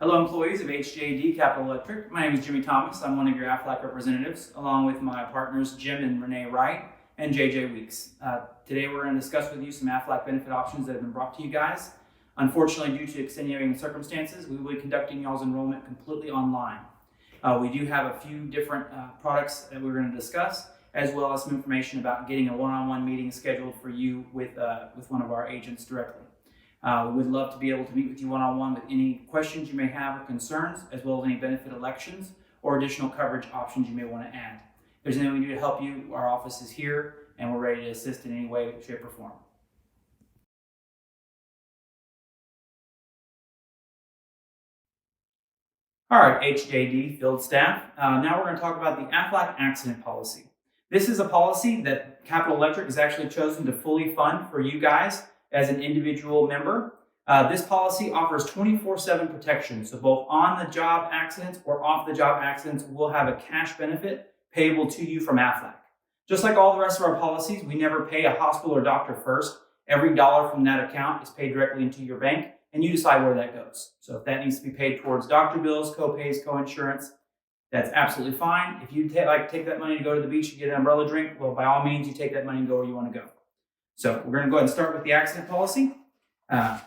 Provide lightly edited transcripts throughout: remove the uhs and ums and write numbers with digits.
Hello, employees of HJD Capital Electric. My name is Jimmy Thomas. I'm one of your AFLAC representatives, along with my partners Jim and Renee Wright and JJ Weeks. Today we're going to discuss with you some AFLAC benefit options that have been brought to you guys. Unfortunately, due to extenuating circumstances, we will be conducting y'all's enrollment completely online. We do have a few different products that we're going to discuss, as well as some information about getting a one-on-one meeting scheduled for you with one of our agents directly. We would love to be able to meet with you one-on-one with any questions you may have or concerns, as well as any benefit elections or additional coverage options you may want to add. If there's anything we can do to help you, our office is here and we're ready to assist in any way, shape, or form. All right, HJD field staff. Now we're going to talk about the AFLAC accident policy. This is a policy that Capital Electric has actually chosen to fully fund for you guys as an individual member. This policy offers 24/7 protection, so both on-the-job accidents or off-the-job accidents will have a cash benefit payable to you from AFLAC. Just like all the rest of our policies, we never pay a hospital or doctor first. Every dollar from that account is paid directly into your bank, and you decide where that goes. So if that needs to be paid towards doctor bills, co-pays, co-insurance, that's absolutely fine. If you take that money to go to the beach and get an umbrella drink, well, by all means, you take that money and go where you want to go. So we're going to go ahead and start with the accident policy. On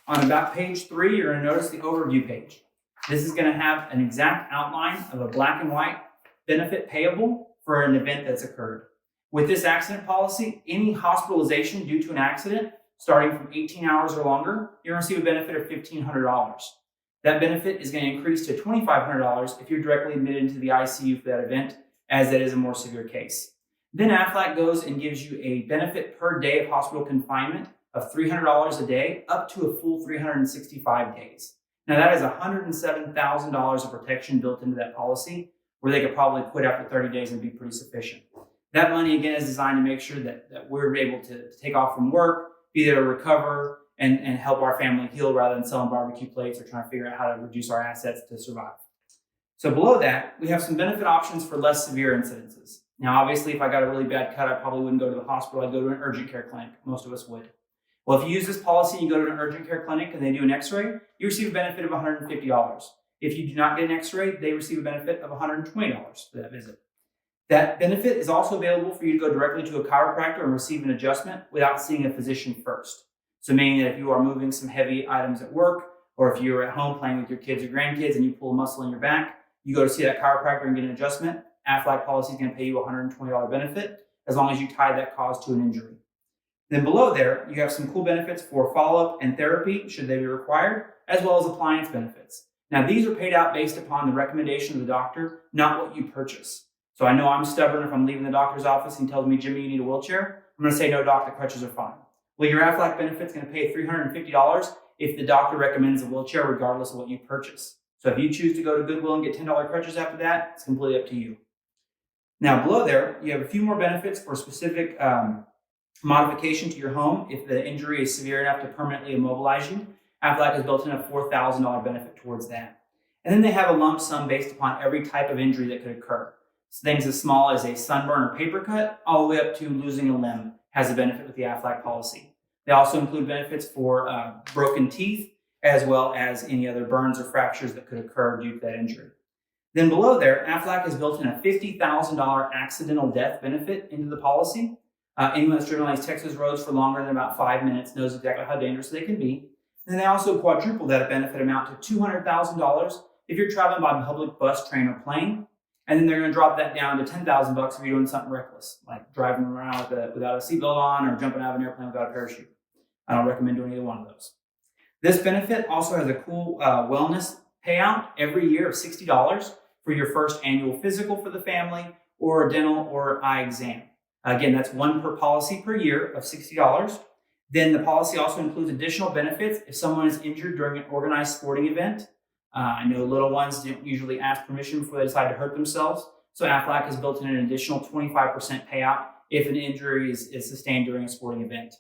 about page 3, you're going to notice the overview page. This is going to have an exact outline of a black and white benefit payable for an event that's occurred. With this accident policy, any hospitalization due to an accident starting from 18 hours or longer, you're going to receive a benefit of $1,500. That benefit is going to increase to $2,500 if you're directly admitted into the ICU for that event, as that is a more severe case. Then AFLAC goes and gives you a benefit per day of hospital confinement of $300 a day up to a full 365 days. Now that is $107,000 of protection built into that policy, where they could probably quit after 30 days and be pretty sufficient. That money, again, is designed to make sure that we're able to take off from work, be there to recover, and help our family heal rather than selling barbecue plates or trying to figure out how to reduce our assets to survive. So below that, we have some benefit options for less severe incidences. Now, obviously, if I got a really bad cut, I probably wouldn't go to the hospital. I'd go to an urgent care clinic. Most of us would. Well, if you use this policy and you go to an urgent care clinic and they do an x-ray, you receive a benefit of $150. If you do not get an x-ray, they receive a benefit of $120 for that visit. That benefit is also available for you to go directly to a chiropractor and receive an adjustment without seeing a physician first. So meaning that if you are moving some heavy items at work, or if you're at home playing with your kids or grandkids and you pull a muscle in your back, you go to see that chiropractor and get an adjustment. AFLAC policy is going to pay you a $120 benefit as long as you tie that cause to an injury. Then below there, you have some cool benefits for follow-up and therapy, should they be required, as well as appliance benefits. Now, these are paid out based upon the recommendation of the doctor, not what you purchase. So I know I'm stubborn if I'm leaving the doctor's office and he tells me, Jimmy, you need a wheelchair. I'm going to say, no, doc, the crutches are fine. Well, your AFLAC benefit's going to pay $350 if the doctor recommends a wheelchair, regardless of what you purchase. So if you choose to go to Goodwill and get $10 crutches after that, it's completely up to you. Now, below there, you have a few more benefits for specific modification to your home if the injury is severe enough to permanently immobilize you. AFLAC has built in a $4,000 benefit towards that. And then they have a lump sum based upon every type of injury that could occur. So things as small as a sunburn or paper cut, all the way up to losing a limb has a benefit with the AFLAC policy. They also include benefits for broken teeth, as well as any other burns or fractures that could occur due to that injury. Then below there, AFLAC has built in a $50,000 accidental death benefit into the policy. Anyone that's driven on these Texas roads for longer than about 5 minutes knows exactly how dangerous they can be. And they also quadruple that benefit amount to $200,000 if you're traveling by public bus, train, or plane. And then they're going to drop that down to $10,000 if you're doing something reckless, like driving around without a seatbelt on or jumping out of an airplane without a parachute. I don't recommend doing either one of those. This benefit also has a cool wellness payout every year of $60 for your first annual physical for the family or a dental or eye exam. Again, that's one per policy per year of $60. Then the policy also includes additional benefits if someone is injured during an organized sporting event. I know little ones don't usually ask permission before they decide to hurt themselves. So AFLAC has built in an additional 25% payout if an injury is sustained during a sporting event.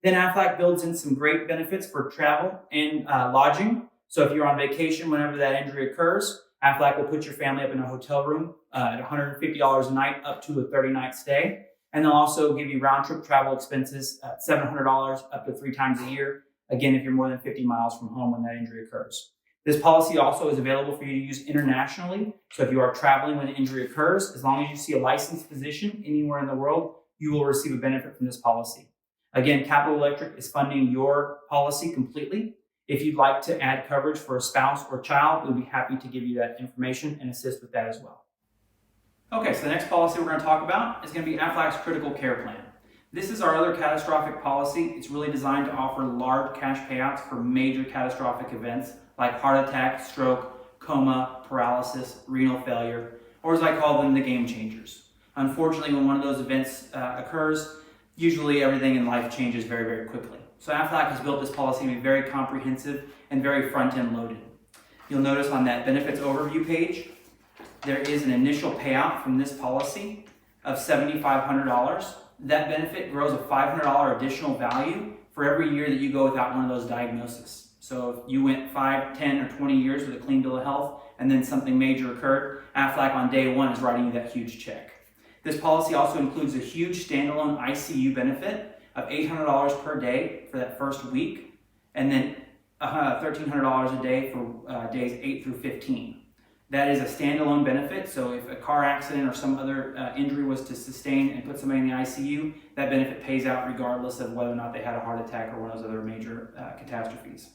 Then AFLAC builds in some great benefits for travel and lodging. So if you're on vacation whenever that injury occurs, AFLAC will put your family up in a hotel room at $150 a night up to a 30-night stay. And they'll also give you round-trip travel expenses at $700 up to 3 times a year, again, if you're more than 50 miles from home when that injury occurs. This policy also is available for you to use internationally. So if you are traveling when an injury occurs, as long as you see a licensed physician anywhere in the world, you will receive a benefit from this policy. Again, Capital Electric is funding your policy completely. If you'd like to add coverage for a spouse or child, we'll be happy to give you that information and assist with that as well. Okay, so the next policy we're going to talk about is going to be AFLAC's Critical Care Plan. This is our other catastrophic policy. It's really designed to offer large cash payouts for major catastrophic events like heart attack, stroke, coma, paralysis, renal failure, or as I call them, the game changers. Unfortunately, when one of those events occurs, usually everything in life changes very, very quickly. So AFLAC has built this policy to be very comprehensive and very front-end loaded. You'll notice on that benefits overview page, there is an initial payout from this policy of $7,500. That benefit grows a $500 additional value for every year that you go without one of those diagnoses. So if you went 5, 10, or 20 years with a clean bill of health and then something major occurred, AFLAC on day one is writing you that huge check. This policy also includes a huge standalone ICU benefit of $800 per day for that first week, and then $1,300 a day for days 8 through 15. That is a standalone benefit, so if a car accident or some other injury was to sustain and put somebody in the ICU, that benefit pays out regardless of whether or not they had a heart attack or one of those other major catastrophes.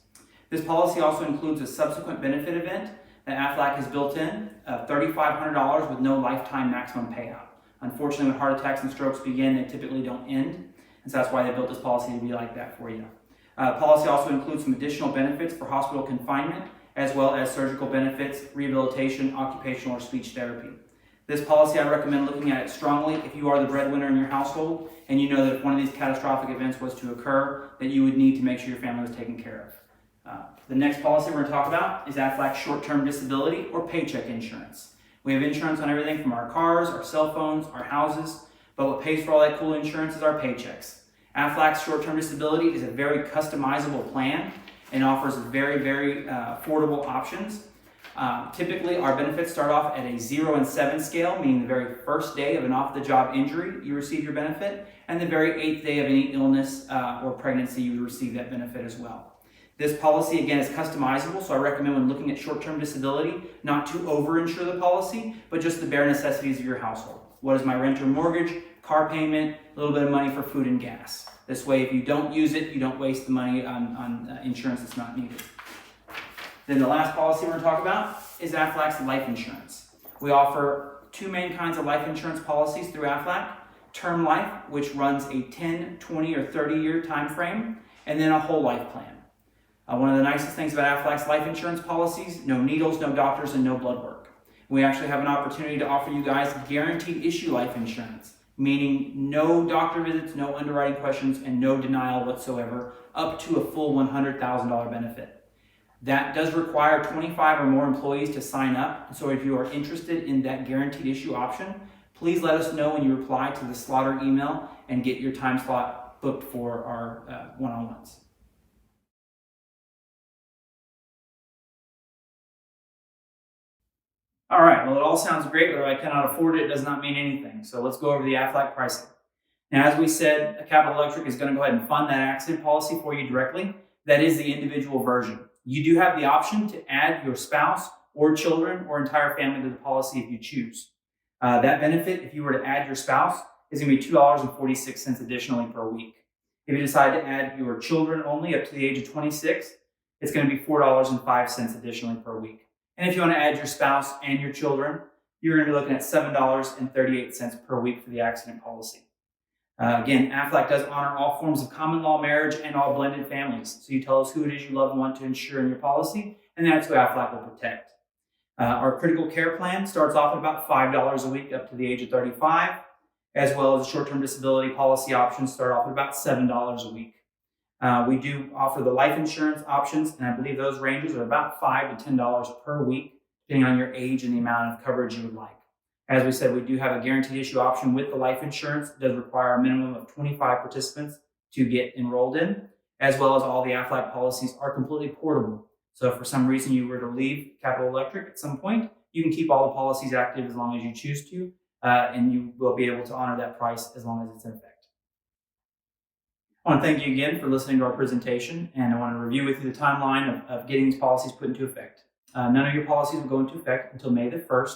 This policy also includes a subsequent benefit event that AFLAC has built in, $3,500 with no lifetime maximum payout. Unfortunately, when heart attacks and strokes begin, they typically don't end, and so that's why they built this policy to be like that for you. Policy also includes some additional benefits for hospital confinement, as well as surgical benefits, rehabilitation, occupational or speech therapy. This policy, I recommend looking at it strongly if you are the breadwinner in your household and you know that if one of these catastrophic events was to occur, that you would need to make sure your family was taken care of. The next policy we're going to talk about is AFLAC short-term disability or paycheck insurance. We have insurance on everything from our cars, our cell phones, our houses, but what pays for all that cool insurance is our paychecks. AFLAC's short-term disability is a very customizable plan and offers very, very affordable options. Typically, our benefits start off at a 0 and 7 scale, meaning the very first day of an off-the-job injury, you receive your benefit, and the very 8th day of any illness or pregnancy, you would receive that benefit as well. This policy, again, is customizable, so I recommend when looking at short-term disability, not to over-insure the policy, but just the bare necessities of your household. What is my rent or mortgage, car payment, a little bit of money for food and gas. This way, if you don't use it, you don't waste the money on insurance that's not needed. Then the last policy we're going to talk about is AFLAC's life insurance. We offer two main kinds of life insurance policies through AFLAC. Term life, which runs a 10, 20, or 30-year time frame, and then a whole life plan. One of the nicest things about AFLAC's life insurance policies, no needles, no doctors, and no blood work. We actually have an opportunity to offer you guys guaranteed issue life insurance, meaning no doctor visits, no underwriting questions, and no denial whatsoever, up to a full $100,000 benefit. That does require 25 or more employees to sign up, so if you are interested in that guaranteed issue option, please let us know when you reply to the Slaughter email and get your time slot booked for our one-on-ones. All right, well, it all sounds great, but if I cannot afford it, it does not mean anything. So let's go over the AFLAC pricing. Now, as we said, Capital Electric is going to go ahead and fund that accident policy for you directly. That is the individual version. You do have the option to add your spouse or children or entire family to the policy if you choose. That benefit, if you were to add your spouse, is going to be $2.46 additionally per week. If you decide to add your children only up to the age of 26, it's going to be $4.05 additionally per week. And if you want to add your spouse and your children, you're going to be looking at $7.38 per week for the accident policy. Again, AFLAC does honor all forms of common law marriage and all blended families. So you tell us who it is you love and want to insure in your policy, and that's who AFLAC will protect. Our critical care plan starts off at about $5 a week up to the age of 35, as well as short-term disability policy options start off at about $7 a week. We do offer the life insurance options, and I believe those ranges are about $5 to $10 per week, depending on your age and the amount of coverage you would like. As we said, we do have a guaranteed issue option with the life insurance. It does require a minimum of 25 participants to get enrolled in, as well as all the AFLAC policies are completely portable. So if for some reason you were to leave Capital Electric at some point, you can keep all the policies active as long as you choose to, and you will be able to honor that price as long as it's in effect. I want to thank you again for listening to our presentation, and I want to review with you the timeline of getting these policies put into effect. None of your policies will go into effect until May the 1st.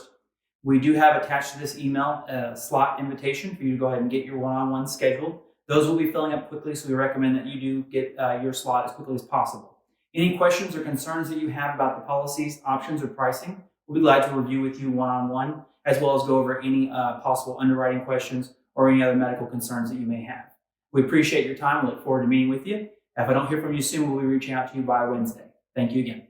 We do have attached to this email a slot invitation for you to go ahead and get your one-on-one scheduled. Those will be filling up quickly, so we recommend that you do get your slot as quickly as possible. Any questions or concerns that you have about the policies, options, or pricing, we'll be glad to review with you one-on-one, as well as go over any possible underwriting questions or any other medical concerns that you may have. We appreciate your time. We look forward to meeting with you. If I don't hear from you soon, we'll be reaching out to you by Wednesday. Thank you again.